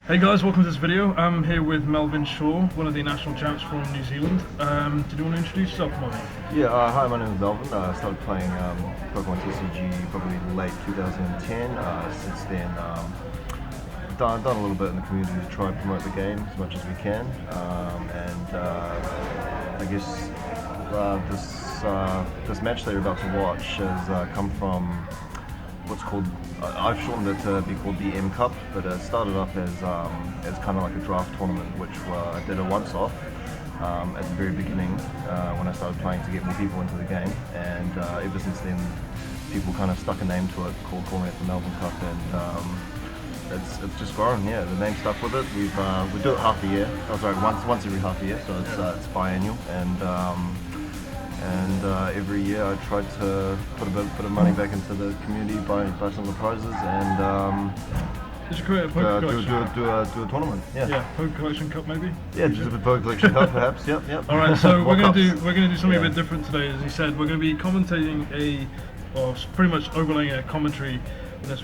Hey guys, welcome to this video. I'm here with Melvin Shaw, one of the national champs from New Zealand. Did you want to introduce yourself, Melvin? Yeah, hi, my name is Melvin. I started playing Pokemon TCG probably late 2010. Since then, done a little bit in the community to try and promote the game as much as we can. I guess this match that you're about to watch has come from what's called, I've shortened it to be called the M Cup, but it started up as kind of like a draft tournament, which I did a once-off at the very beginning when I started playing to get more people into the game, and ever since then people kind of stuck a name to it, calling it the Melvin Cup, and it's just grown. Yeah, the name stuck with it. We do it half a year. Oh, sorry, once every half a year, so it's biannual, and every year I tried to put a bit of money back into the community, buy some of the prizes, and Did you create a PokeCollection? do a tournament. Yeah. PokeCollection Cup maybe. Yeah, just a PokeCollection Cup, perhaps. Yep. All right, so we're gonna do something a bit different today. As you said, we're gonna be commentating pretty much overlaying a commentary in this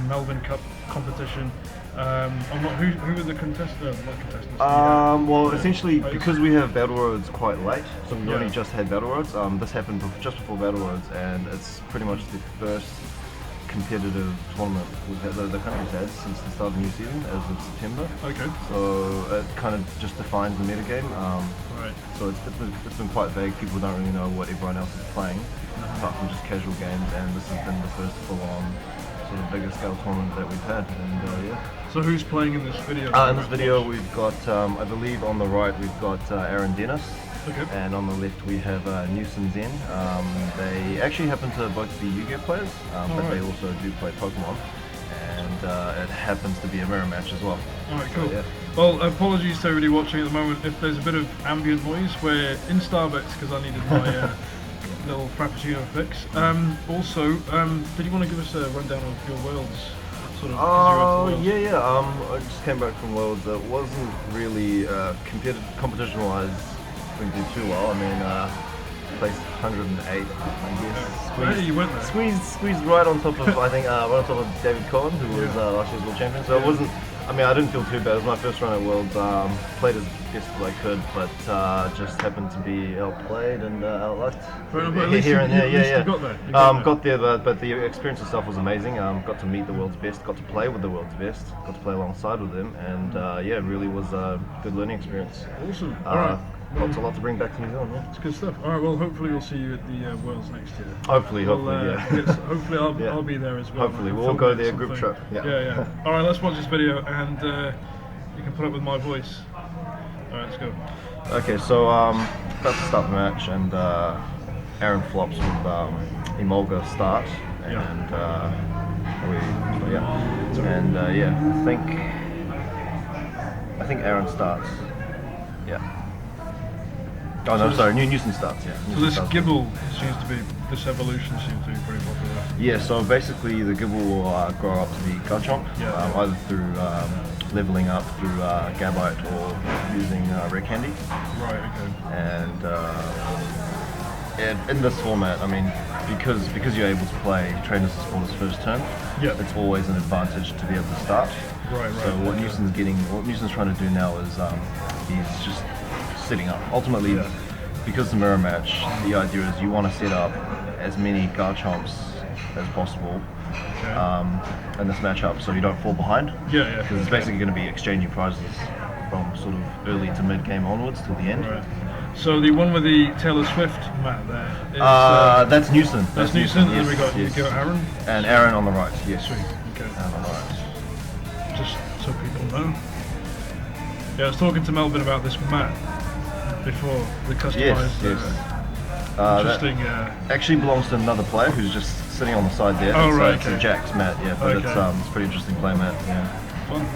Melvin Cup competition. Who are the contestants? Not contestants. Well, essentially, because we have Battle Roads quite late, so we only just had Battle Roads. This happened just before Battle Roads, and it's pretty much the first competitive tournament the country's had since the start of New Zealand as of September. Okay. So it kind of just defines the metagame. Right. So it's been quite vague. People don't really know what everyone else is playing, apart from just casual games. And this has been the first full-on sort of bigger scale tournament that we've had. And yeah. So who's playing in this video? In this video we've got, I believe on the right we've got Aaron Dennis. Okay. And on the left we have Newsun Zeng. They actually happen to both be Yu-Gi-Oh players, but they also do play Pokemon. And it happens to be a mirror match as well. Alright, cool. So, yeah. Well, apologies to everybody watching at the moment if there's a bit of ambient noise. We're in Starbucks because I needed my little Frappuccino fix. Also, did you want to give us a rundown of your worlds? Sort of, yeah. I just came back from Worlds. It wasn't really competition-wise didn't do too well. I mean, placed 108, I guess. Hey, you went there. Squeezed right on top of right on top of David Cohen, who was last year's world champion. So it wasn't. I mean, I didn't feel too bad. It was my first run at Worlds. Played as best as I could, but just happened to be outplayed and outlucked. Here and there, yeah. You got there. Got there, but the experience itself was amazing. Got to meet the world's best, got to play with the world's best, got to play alongside with them, and yeah, it really was a good learning experience. Awesome. All right. Lots a lot to bring back to New Zealand. Yeah. It's good stuff. All right. Well, hopefully we'll see you at the Worlds next year. Hopefully, yeah. Hopefully I'll be there as well. Hopefully we'll all go there, group trip. Yeah. All right. Let's watch this video, and you can put up with my voice. All right. Let's go. Okay. So about to start the match, and Aaron flops with Emolga start, and I think Aaron starts. Yeah. Oh no, sorry, Newsun starts, yeah. So this Gibble this evolution seems to be pretty popular. Yeah, so basically the Gibble will grow up to be Garchomp, either through leveling up through Gabite or using Rare Candy. Right, okay. And in this format, I mean, because you're able to play Trainers for his first turn, it's always an advantage to be able to start. Right. So what Newson's trying to do now is he's just setting up. Ultimately, because the mirror match, the idea is you want to set up as many Garchomps as possible in this matchup, so you don't fall behind. Yeah. Because it's basically going to be exchanging prizes from sort of early to mid game onwards till the end. Right. So the one with the Taylor Swift mat there is, that's Newsun. That's Newsun, and then we got Aaron. And Aaron on the right. Yes. Sweet. Okay. Aaron on the right. Just so people know. Yeah, I was talking to Melvin about this mat before the customized. Interesting. Actually belongs to another player who's just sitting on the side there. Oh, right. It's a Jack's mat, but it's a pretty interesting play mat. Yeah. Fun.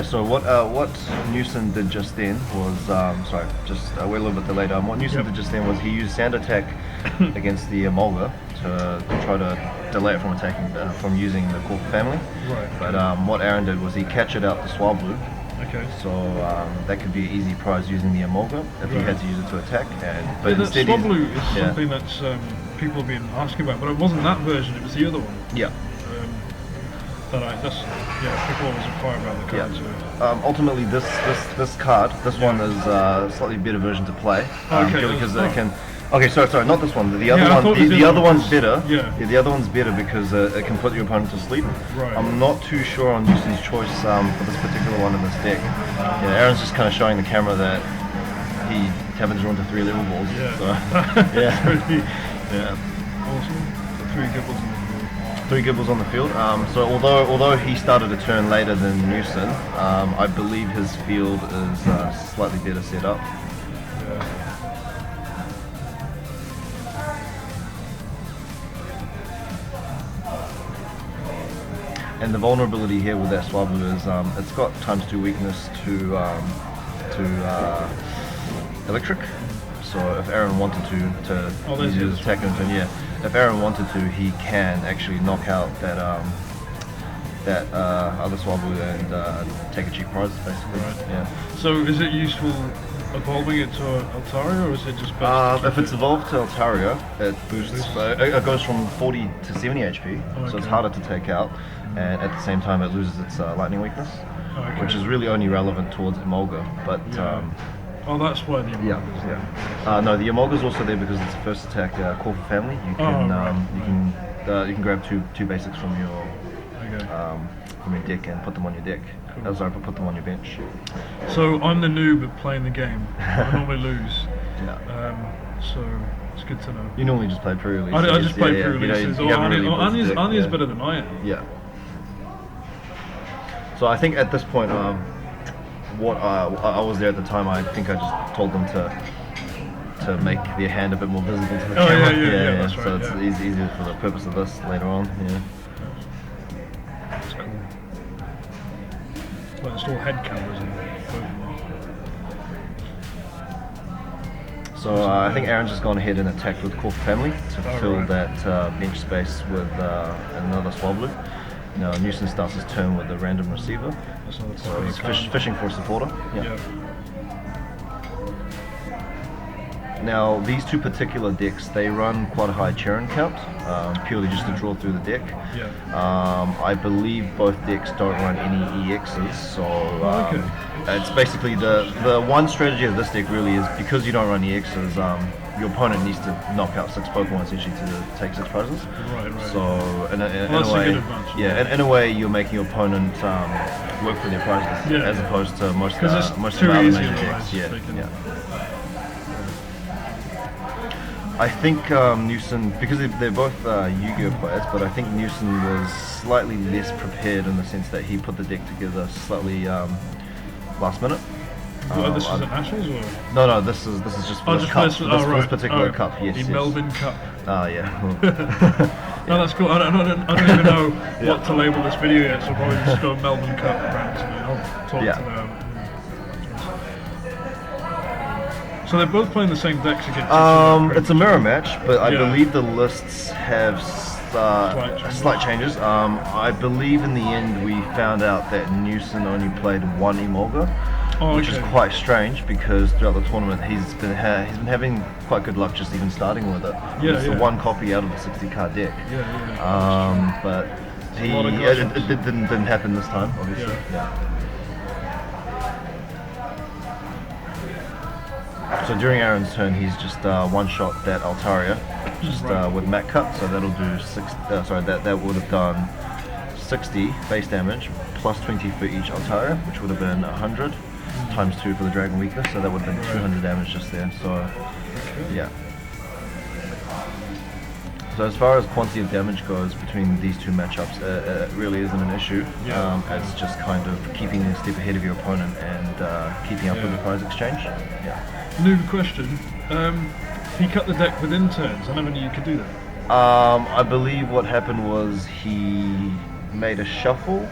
So what Newsun did just then was, we're a little bit delayed. What Newsun did just then was he used Sand Attack against the Emolga to try to delay it from attacking, from using the Cork family. Right. But what Aaron did was he captured out the Swablu. Okay. So that could be an easy prize using the Emolga if he had to use it to attack. But the instead Swablu is something that's people have been asking about, but it wasn't that version, it was the other one. Yeah. People always inquire about the card. Yeah. Ultimately, this card, this one is a slightly better version to play. Because it can. Okay, sorry, not this one. The other one, the other one's better. Yeah, the other one's better because it can put your opponent to sleep. Right. I'm not too sure on Newsun's choice for this particular one in this deck. Yeah, Aaron's just kind of showing the camera that he happens to draw into 3 level balls. Yeah. So, yeah. Awesome. 3 Gibbles in the field. 3 Gibbles on the field. So although he started a turn later than Newsun, I believe his field is slightly better set up. Yeah. And the vulnerability here with that Swablu is it's got ×2 weakness to electric. So if Aaron wanted to use his attack and turn, if Aaron wanted to, he can actually knock out that other Swablu and take a cheap prize, basically. Right. Yeah. So is it useful evolving it to Altaria, or is it just best if it's evolved to Altaria, it boosts. It goes from 40 to 70 HP, so it's harder to take out, and at the same time it loses its lightning weakness, which is really only relevant towards Emolga. But oh, that's why the Emolga is there. No, the Emolga is also there because it's a first attack call for family. You can you can grab two basics from your deck and put them on your deck. Cool. Sorry, put them on your bench. So I'm the noob at playing the game. I normally lose. Yeah. So it's good to know. You normally just play pre-release. I just play pre-releases. Arnie is better than I am. Yeah. So I think at this point, what I was there at the time. I think I just told them to make their hand a bit more visible to the camera. Yeah, that's right. So it's easier for the purpose of this later on. Yeah. That's cool. Well, install head cameras in So I think Aaron's just gone ahead and attacked with Core Family to fill that bench space with another Swablu. Now Newsun starts his turn with a random receiver. So he's fishing for a supporter. Yeah. Now these two particular decks, they run quite a high Charon count, purely just to draw through the deck. I believe both decks don't run any EXs, so it's basically the one strategy of this deck really is because you don't run EXs, your opponent needs to knock out 6 Pokemon essentially to take 6 prizes. Right. So in a way, you're making your opponent work for their prizes, as opposed to most of the other major decks. I think Newsun, because they're both Yu-Gi-Oh players, but I think Newsun was slightly less prepared in the sense that he put the deck together slightly last minute. This is at Nationals, or? No, this is just for this cup. This particular cup, yes. The Melvin Cup. Yeah. No, that's cool. I don't even know what to label this video yet, so I'll probably just go Melvin Cup brands and I'll talk to them. So they're both playing the same decks against each other. It's a mirror match, but I believe the lists have slight changes. I believe in the end we found out that Newsun only played one Emolga, which is quite strange because throughout the tournament he's been having quite good luck just even starting with it. It's the one copy out of the 60 card deck. But it didn't happen this time, obviously. So during Aaron's turn, he's just one-shot that Altaria, just with Mat Cut. So that'll do that would have done 60 base damage plus 20 for each Altaria, which would have been 100 times 2 for the Dragon weakness. So that would have been 200 damage just there. So yeah. So as far as quantity of damage goes between these two matchups, it really isn't an issue. It's just kind of keeping a step ahead of your opponent and keeping up with the prize exchange. New question. He cut the deck within turns. I never knew you could do that. I believe what happened was he made a shuffle.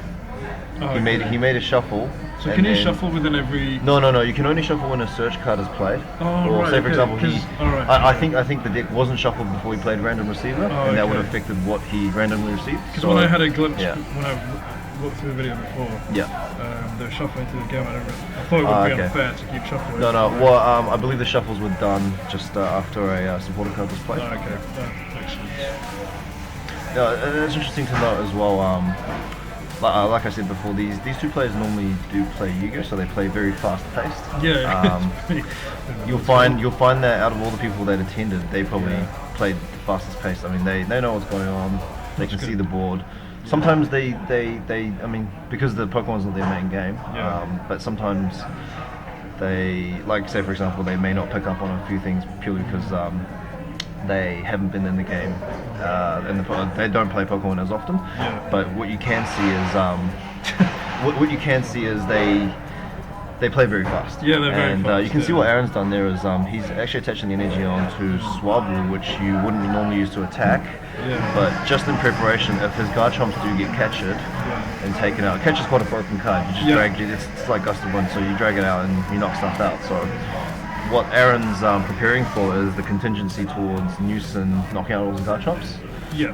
He made a shuffle. So can you shuffle within every? No. You can only shuffle when a search card is played. For example, I think the deck wasn't shuffled before he played random receiver, and that would have affected what he randomly received. Because when I had a glimpse when I looked through the video before, they were shuffling through the game. I thought it would be unfair to keep shuffling. No. Well, I believe the shuffles were done just after a supporter card was played. Yeah, it's interesting to note as well. Like I said before, these two players normally do play Yu-Gi-Oh, so they play very fast paced. You'll find that out of all the people that attended, they probably played fastest paced. I mean, they know what's going on. They can see the board. Sometimes they I mean, because the Pokemon's not their main game, but sometimes they, like, say for example, they may not pick up on a few things purely because they haven't been in the game, and they don't play Pokemon as often. But what you can see is what you can see is they play very fast. Yeah, they're very fast. You can see what Aaron's done there is he's actually attaching the energy onto Swablu, which you wouldn't normally use to attack. But just in preparation, if his Garchomps do get captured and taken out, Catcher's quite a broken card. You just drag it. It's like Gust of Wind, so you drag it out and you knock stuff out. So what Aaron's preparing for is the contingency towards Newsun knocking out all his Garchomps.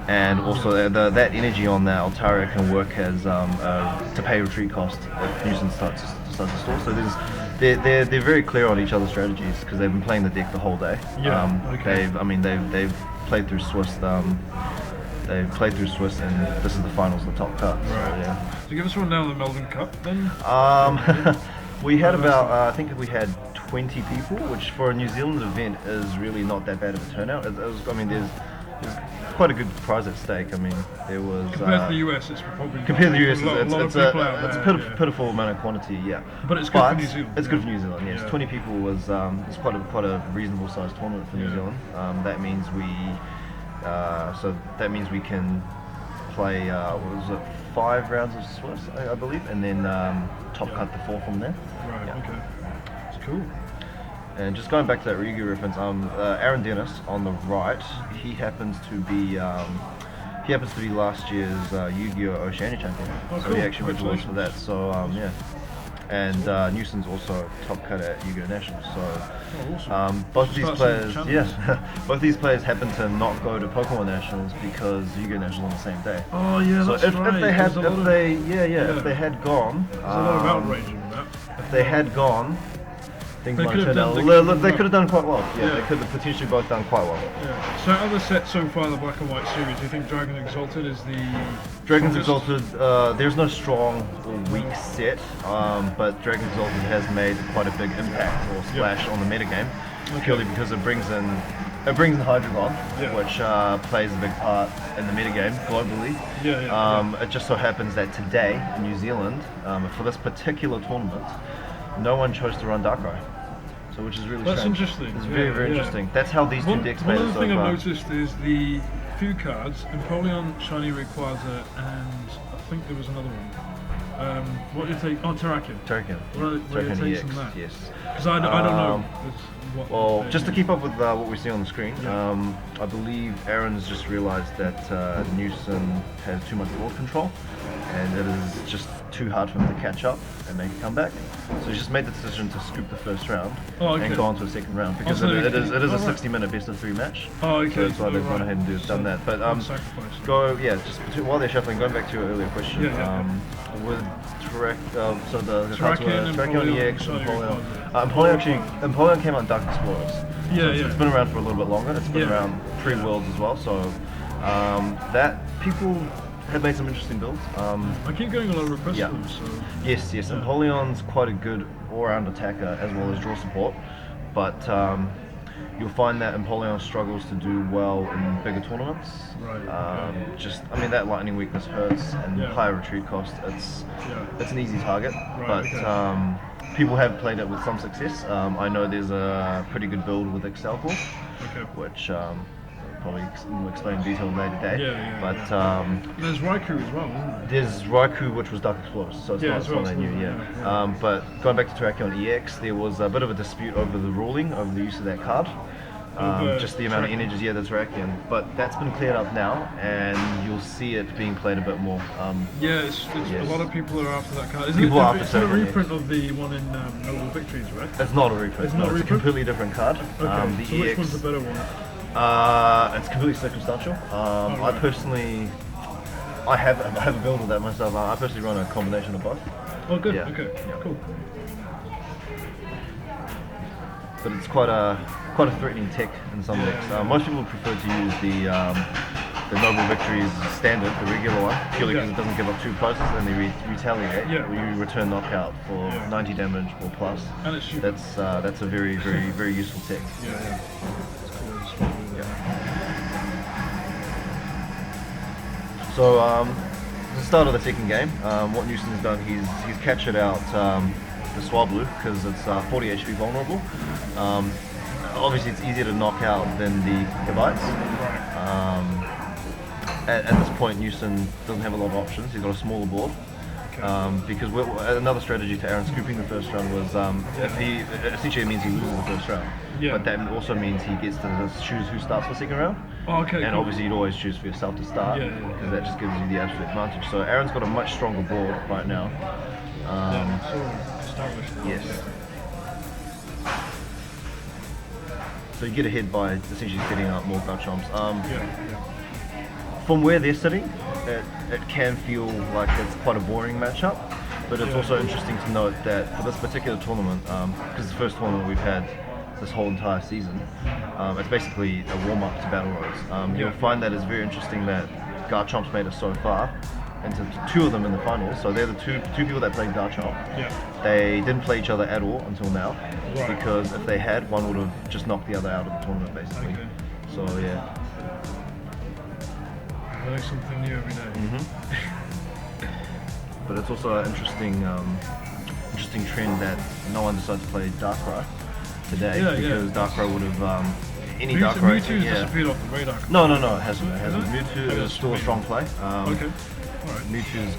And also that energy on that Altaria can work as to pay retreat cost if Newsun starts to stall. So they're very clear on each other's strategies because they've been playing the deck the whole day. They've played through Swiss. They've played through Swiss, and this is the finals, the top cut. So give us one down the Melvin Cup then. We had about I think we had 20 people, which for a New Zealand event is really not that bad of a turnout. I mean, there's quite a good prize at stake. I mean, there was compared to the US, it's probably compared to the US, it's a pitiful amount of quantity, But it's good for New Zealand. It's good for New Zealand. Yes, 20 people was it's quite a reasonable sized tournament for New Zealand. That means we can play what was it, 5 rounds of Swiss, I believe, and then top cut the 4 from there. Okay. It's cool. And just going back to that Ryugu reference, Aaron Dennis on the right, he happens to be last year's Yu-Gi-Oh! Oceania champion. So he actually went to for that. So and Newson's also top cut at Yu-Gi-Oh! Nationals. So both of these players, both of these players happen to not go to Pokemon Nationals because Yu-Gi-Oh! Nationals on the same day. So if they had gone, there's a lot of outrage in that. If they had gone, things might have turned out. They could have done quite well. They could have potentially both done quite well. So other sets so far in the Black and White series, do you think Dragon Exalted is the Dragon's Exalted? There's no strong or weak set, but Dragon Exalted has made quite a big impact or splash on the metagame, purely because it brings in Hydreigon, which plays a big part in the metagame globally. It just so happens that today in New Zealand, for this particular tournament, no one chose to run Darkrai, so which is really That's strange. interesting. It's very interesting. That's how these two decks play so far. One other thing I've noticed is the few cards, Empoleon, Shiny Rayquaza, and I think there was another one. What do you take? Oh, Terrakion. What are your takes on that? Yes. Because I don't know. Well, just to keep up with what we see on the screen, I believe Aaron's just realised that Newsun has too much board control, and it is just too hard for him to catch up and make a comeback. So he's just made the decision to scoop the first round and go on to a second round because it is a 60-minute best of 3 match. So that's why they've gone ahead and done that. But while they're shuffling, going back to your earlier question, with Terrakion EX and Empoleon. Empoleon came out in Dark Explorers. It's been around for a little bit longer. It's been around pre-Worlds as well. So that people have made some interesting builds. I keep getting a lot of requests for them. So. Yes. Empoleon's quite a good all-round attacker as well as draw support, but you'll find that Empoleon struggles to do well in bigger tournaments. That lightning weakness hurts, and higher retreat cost. It's an easy target, but people have played it with some success. I know there's a pretty good build with Excelkor, which probably explain in detail later day. But there's Raikou as well, isn't there? There's Raikou, which was Dark Explorers, so it's not something new. But going back to Terrakion EX, there was a bit of a dispute over the ruling, over the use of that card. Just the amount of energies, the Terrakion. But that's been cleared up now, and you'll see it being played a bit more. A lot of people are after that card. It's a reprint of the one in Melbourne Victories, right? It's not a reprint. It's not a completely different card. The so which one's the better one? It's completely circumstantial. I personally, I have a build of that myself. I personally run a combination of both. Oh, good. Cool. But it's quite a quite a threatening tech in some decks. Most people prefer to use the Noble Victories standard, the regular one, purely because it doesn't give up 2 prizes and they retaliate. You return knockout for 90 damage or plus. And it's cheap. That's a very, very, very useful tech. It's cool. So at the start of the second game, what Newson's done, he's captured out the Swablu because it's 40 HP vulnerable. Obviously it's easier to knock out than the Gavites. At this point, Newsun doesn't have a lot of options. He's got a smaller board. Because another strategy to Aaron scooping the first round was if he essentially it means he loses the first round. But that also means he gets to choose who starts the second round. And obviously you'd always choose for yourself to start because that just gives you the absolute advantage. So Aaron's got a much stronger board right now. Yes. So you get ahead by essentially setting up more Garchomps. From where they're sitting, it can feel like it's quite a boring matchup, but it's also interesting to note that for this particular tournament, because it's the first tournament we've had this whole entire season, it's basically a warm-up to Battle Roads. You'll find that it's very interesting that Garchomps made it so far, into 2 of them in the finals, so they're the two people that played Garchomp. They didn't play each other at all until now, because if they had, one would have just knocked the other out of the tournament basically. So yeah. Learning something new every day. But it's also an interesting trend that no one decided to play Darkrai today because Darkrai would have any Darkrai. Mewtwo's disappeared off the radar. No, it hasn't. Mewtwo is still a strong play. Mewtwo's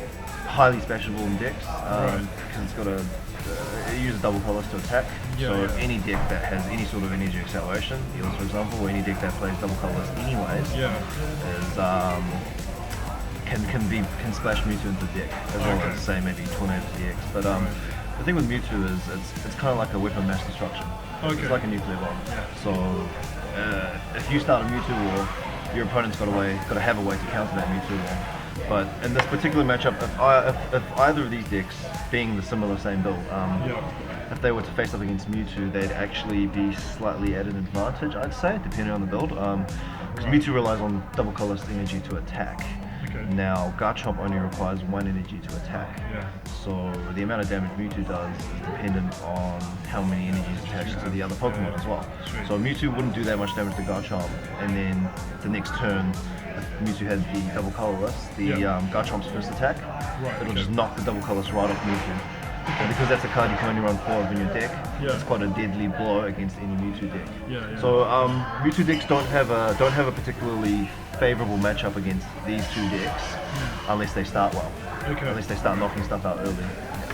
highly splashable in decks because it's got it uses double colors to attack. So any deck that has any sort of energy acceleration, Eels for example, or any deck that plays double colors anyways, is can splash Mewtwo into the deck, as well as say maybe Tornado DX. But the thing with Mewtwo is it's kind of like a weapon mass destruction. It's like a nuclear bomb. So if you start a Mewtwo war, your opponent's got to have a way to counter that Mewtwo war. But in this particular matchup, if either of these decks, being the similar same build, if they were to face up against Mewtwo, they'd actually be slightly at an advantage, I'd say, depending on the build. Because Mewtwo relies on double colorless energy to attack. Now, Garchomp only requires 1 energy to attack. So the amount of damage Mewtwo does is dependent on how many energies attached to the other Pokemon as well. So Mewtwo wouldn't do that much damage to Garchomp, and then the next turn, if Mewtwo had the double colorless, the Garchomp's first attack, it'll just knock the double colorless right off Mewtwo. And because that's a card you can only run 4 of in your deck, it's quite a deadly blow against any Mewtwo deck. So Mewtwo decks don't have a particularly favourable matchup against these 2 decks unless they start well. Unless they start knocking stuff out early.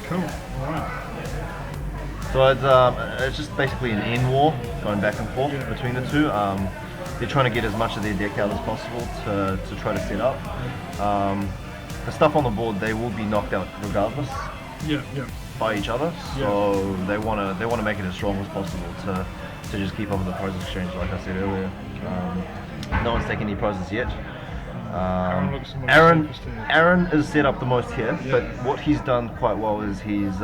Cool. Alright. So it's just basically an end war going back and forth between the 2. They're trying to get as much of their deck out as possible to try to set up. The stuff on the board, they will be knocked out regardless. By each other, so they want to make it as strong as possible to just keep up with the prize exchange, like I said earlier. No one's taken any prizes yet. Aaron is set up the most here, but what he's done quite well is he's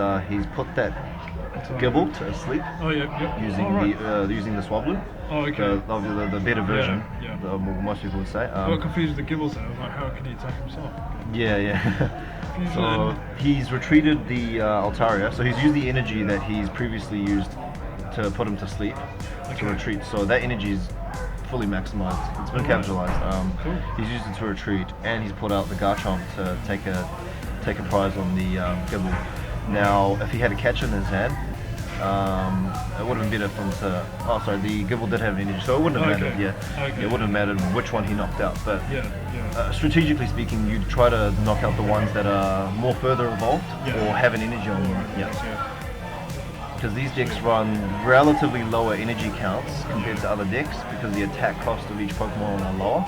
put that Gibble to sleep using the Swablu. The better version, most people would say. I got confused with the Gibbles there. I was like, how can he attack himself? So he's retreated the Altaria, so he's used the energy that he's previously used to put him to sleep to retreat. So that energy is fully maximized. It's been capitalized. He's used it to retreat, and he's put out the Garchomp to take a prize on the Gibble. Now, if he had a catch in his hand, it would have been better for him to. Oh, sorry, the Gibble did have energy, so it wouldn't have mattered. It wouldn't have mattered which one he knocked out. But strategically speaking, you'd try to knock out the ones that are more further evolved or have an energy on them. Because these decks run relatively lower energy counts compared to other decks because the attack cost of each Pokemon are lower.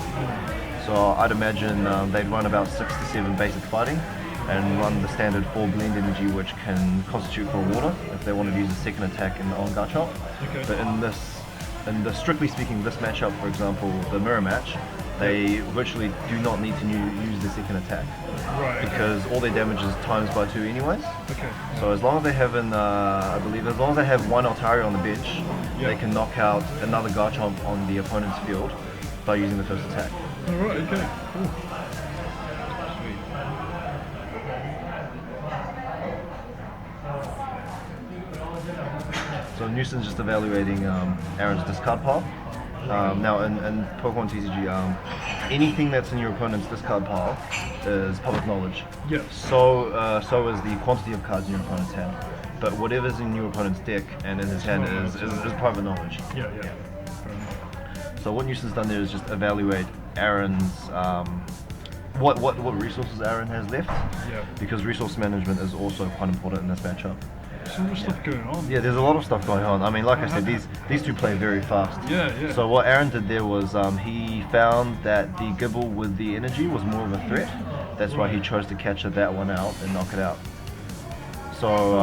So I'd imagine they'd run about 6 to 7 basic fighting and run the standard 4 blend energy, which can constitute for a water if they wanted to use a second attack on Garchomp. But in this strictly speaking, this matchup, for example, the mirror match, they virtually do not need to use the second attack. Right. Because all their damage is times by 2 anyways. Okay. So as long as they have I believe as long as they have one Altaria on the bench, they can knock out another Garchomp on the opponent's field by using the first attack. Alright, okay. Cool. Sweet. So Newson's just evaluating Aaron's discard pile. Now in Pokemon TCG, anything that's in your opponent's discard pile is public knowledge. Yes. So is the quantity of cards in your opponent's hand. But whatever's in your opponent's deck and in his hand is private knowledge. Yeah. Fair enough. So what Newson's done there is just evaluate Aaron's what resources Aaron has left. Yeah. Because resource management is also quite important in this matchup. So much stuff going on. Yeah, there's a lot of stuff going on. I mean, like I said, these two play very fast. Yeah. So what Aaron did there was he found that the Gibble with the energy was more of a threat. That's why he chose to catch that one out and knock it out. So so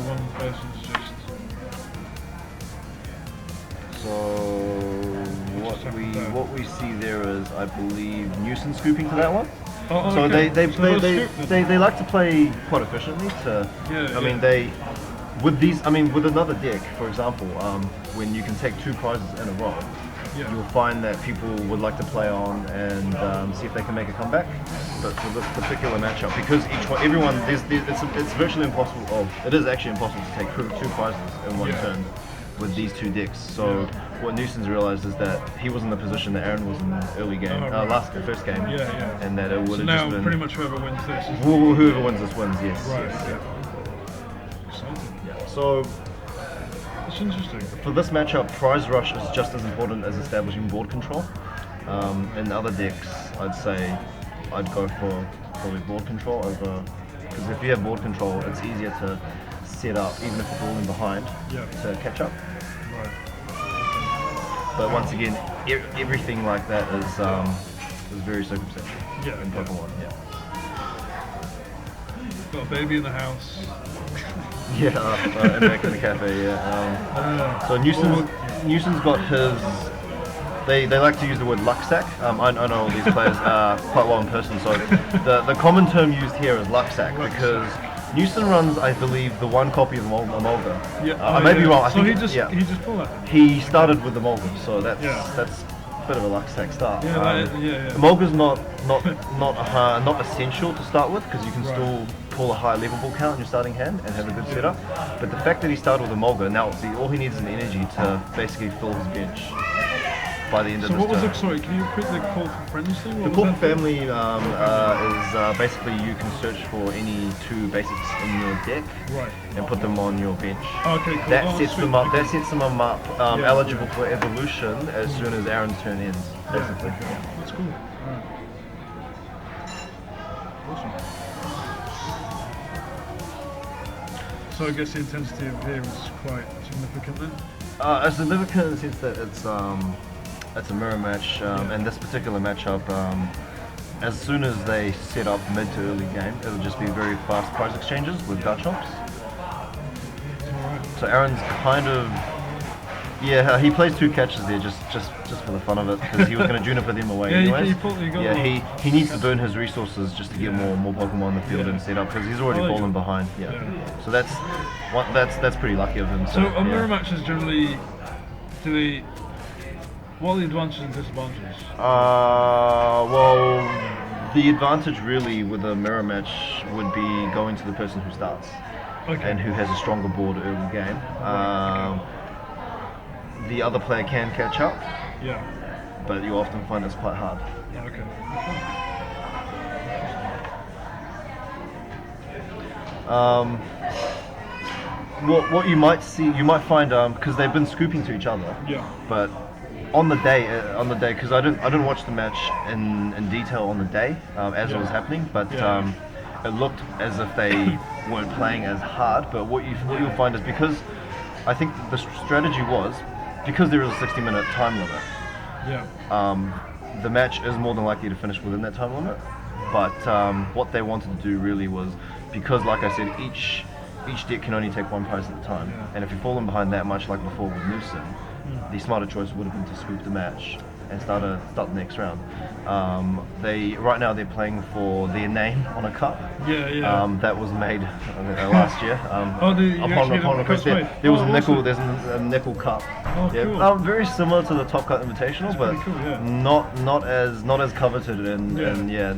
one person's just. So what we see there is, I believe, Newsun scooping to that one. Oh, so okay. they like to play quite efficiently. I mean with another deck, for example, when you can take 2 prizes in a row, you'll find that people would like to play on and see if they can make a comeback. But for this particular matchup, because everyone, it's virtually impossible. It is actually impossible to take 2 prizes in one turn with these 2 decks. So what Newson's realized is that he was in the position that Aaron was in the early game, first game, and that it would have just been pretty much whoever wins this. Whoever wins this wins, yes. Right. Yes. Exciting. Yeah. So it's interesting. for this matchup, prize rush is just as important as establishing board control. In other decks, I'd say I'd go for probably board control over, because if you have board control, it's easier to set up, even if you're falling behind, to catch up. Right. But once again, everything like that is very circumstantial in Pokemon. Got a baby in the house. And back in the cafe. So Newson's got his. They like to use the word luck sack. I know all these players quite well in person. So the common term used here is luck sack because Newsun runs, I believe, the one copy of the Emolga. I may be wrong. I think he just pulled that. He started with the Emolga, so that's a bit of a luck sack start. Emolga's not essential to start with because you can still pull a high level ball count in your starting hand and have a good setup. But the fact that he started with Emolga, now all he needs is an energy to basically fill his bench by the end of this So what was turn. it? Sorry, can you repeat the call for friends thing? The call for family is basically you can search for any 2 basics in your deck and put them on your bench. Okay, cool. That sets them up. That sets them up eligible for evolution as soon as Aaron's turn ends. Basically. That's cool. Right. Awesome. So I guess the intensity of here is quite significant then. It's significant in the sense that it's a mirror match, and this particular matchup, as soon as they set up mid to early game, it'll just be very fast prize exchanges with Garchomps. So Aaron's kind of, he plays 2 catches there just for the fun of it, because he was going to Juniper them away anyways. He needs to burn his resources just to get more Pokemon on the field and set up, because he's already fallen behind. So that's pretty lucky of him. So mirror matches generally, what are the advantages and disadvantages? Well, the advantage really with a mirror match would be going to the person who starts and who has a stronger board early game. The other player can catch up, but you often find it's quite hard. What you might see, you might find, because they've been scooping to each other. But on the day, because I didn't watch the match in detail on the day as it was happening, but it looked as if they weren't playing as hard. But what you'll find is, because I think the strategy was, because there is a 60-minute time limit, the match is more than likely to finish within that time limit. But what they wanted to do really was, because like I said, each deck can only take 1 prize at a time, and if you're falling behind that much like before with Newsun, the smarter choice would have been to scoop the match and start the next round. Right now they're playing for their name on a cup. That was made last year. Upon request, there was there's a nickel cup. Cool. Very similar to the Top Cut Invitational, but cool, not as coveted. And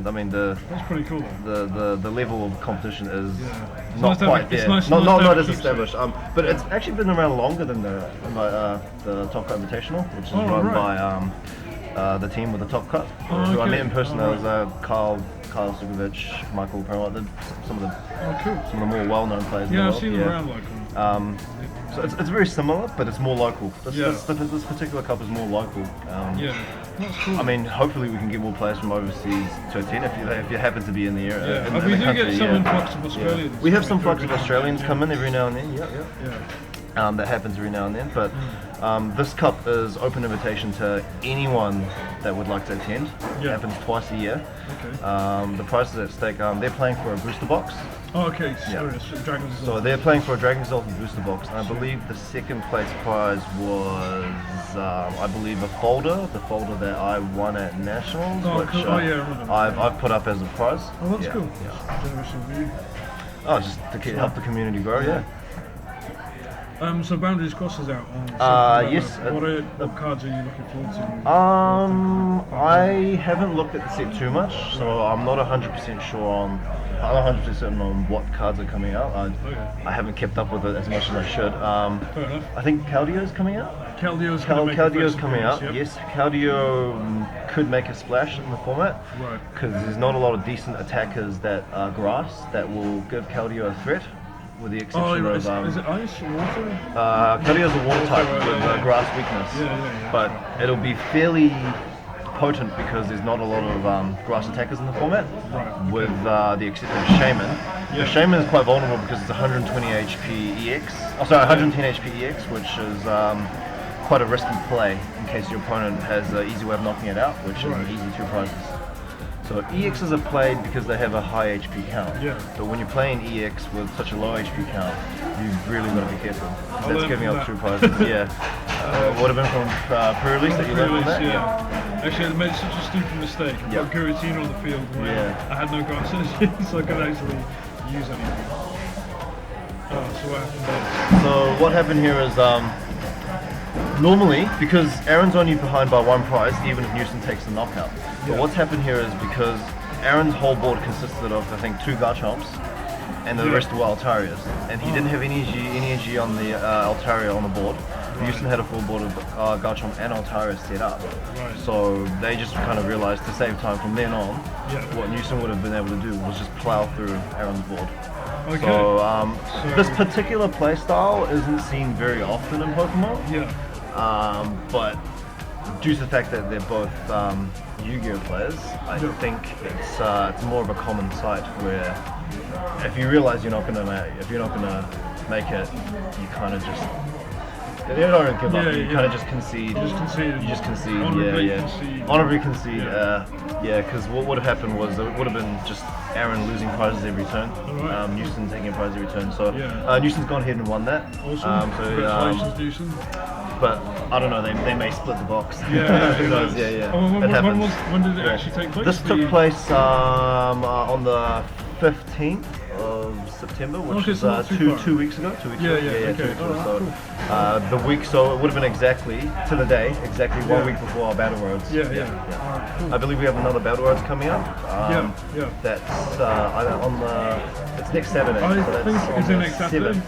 I mean that's pretty cool. The level of competition is not quite there. Not as established. But it's actually been around longer than the Top Cut Invitational, which is run by the team with the Top Cut. Who I met in person. There was Kyle Sukovic, Michael Perrott, some of the more well-known players. Yeah, I've seen them around local. So it's very similar, but it's more local. This particular cup is more local. That's cool. I mean, hopefully we can get more players from overseas to attend if you happen to be in the area. In we the do country, get some influx of Australians. We have some flux of Australians come in every now and then. That happens every now and then, but this cup is open invitation to anyone that would like to attend. It happens twice a year. The prices at stake, they're playing for a booster box. So they're playing for a Dragon Exalted booster box, and I believe the second place prize was, I believe, the folder that I won at Nationals, which I've put up as a prize. Oh, that's cool. Generous of you. Oh, just to help the community grow, So Boundaries Cross is out on yes. What cards are you looking forward to? I haven't looked at the set too much, so I'm not 100% sure on. I'm not 100% certain on what cards are coming out. I haven't kept up with it as much as I should. Fair enough. I think Caldio's coming out. Caldio's coming out. Yes, Caldio could make a splash in the format. Because there's not a lot of decent attackers that are grass that will give Caldio a threat. With the exception of... is it ice or water? Caldio's a water type with grass weakness. But it'll be fairly potent because there's not a lot of grass attackers in the format, with the exception of Shaman. The Shaman is quite vulnerable because it's 120 HP EX. 110 HP EX, which is quite a risky play in case your opponent has an easy way of knocking it out, which is an easy 2 prizes. So EXs are played because they have a high HP count. But when you're playing EX with such a low HP count, you've really got to be careful. That's giving up 2 prizes. Would have been from pre-release that you learned from that? Actually, I made such a stupid mistake. I put Giratina on the field where I had no grass energy, so I couldn't actually use anything. So what happened there? So what happened here is normally, because Aaron's only behind by 1 prize, even if Newsun takes the knockout. But what's happened here is because Aaron's whole board consisted of, I think, 2 Garchomps, and the rest were Altarias. And he didn't have any energy on the Altaria on the board. Newsun had a full board of Garchomp and Altaria set up. So they just kind of realized to save time from then on, what Newsun would have been able to do was just plow through Aaron's board. So this particular playstyle isn't seen very often in Pokemon. But due to the fact that they're both Yu-Gi-Oh players, I think it's more of a common sight where if you realize you're not gonna make it, you kind of just you don't really give up. You kind of just concede. You just concede. Honorably concede. Because what would have happened was it would have been just Aaron losing prizes every turn. Newsun taking a prize every turn. So Newsun's gone ahead and won that. Awesome. Congratulations, Newsun. But I don't know. They may split the box. Who knows? When did it actually take place? This took place on the 15th of September, which is 2 weeks ago. 2 weeks ago. 2 weeks ago. So the week, so it would have been exactly to the day, 1 week before our Battle Roads. Cool. I believe we have another Battle Roads coming up. That's on the. It's next Saturday. I think it's the next Saturday.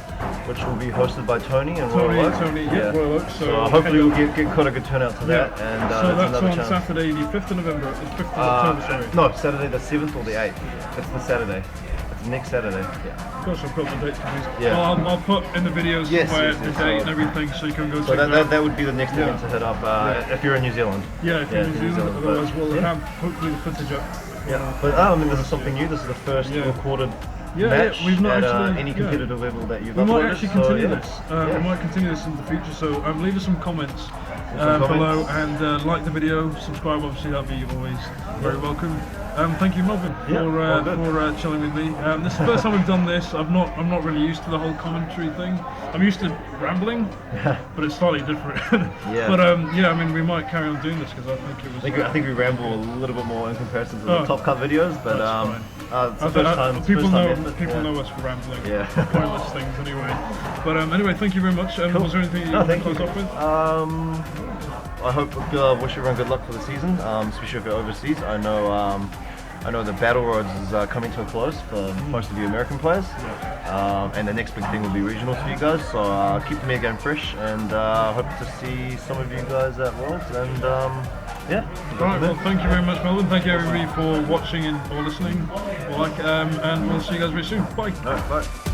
Which will be hosted by Tony and Royal Oak. Royal Oak. So hopefully we'll get quite a good turnout to that. And so that's on chance. Saturday, the 5th of November. It's 5th of October, sorry. No, Saturday the 7th or the 8th. It's the Saturday. It's next Saturday. Gosh, I've got the dates confused. Well, I'll put in the videos somewhere the date and everything, so you can go check it out. That would be the next event to hit up if you're in New Zealand. If you're in New Zealand, otherwise we'll have hopefully the footage up. But I mean, this is something new. This is the first recorded match we've not at any competitive level that you've uploaded. We might uploaded, actually continue this. We might continue this in the future. So leave us some comments below and like the video, subscribe. Obviously, that'd be always very welcome. Thank you, Melvin, Yeah, all good. for chilling with me. This is the first time we've done this. I'm not really used to the whole commentary thing. I'm used to rambling, but it's slightly different. Yeah. But yeah, I mean, we might carry on doing this because I think it was. I think we ramble a little bit more in comparison to the Top Cut videos, but it's the first time. People effort, know us for rambling. Yeah. Pointless things anyway. But anyway, thank you very much. Cool. Was there anything you want to close off with? I hope wish everyone good luck for the season, especially if you're overseas. I know the Battle Roads is coming to a close for most of you American players, and the next big thing will be regionals for you guys. So keep the Metagame fresh, and hope to see some of you guys at Worlds. And yeah. Right. Well, thank you very much, Melvin. Thank you everybody for watching or listening, and we'll see you guys very soon. Bye. All right, bye.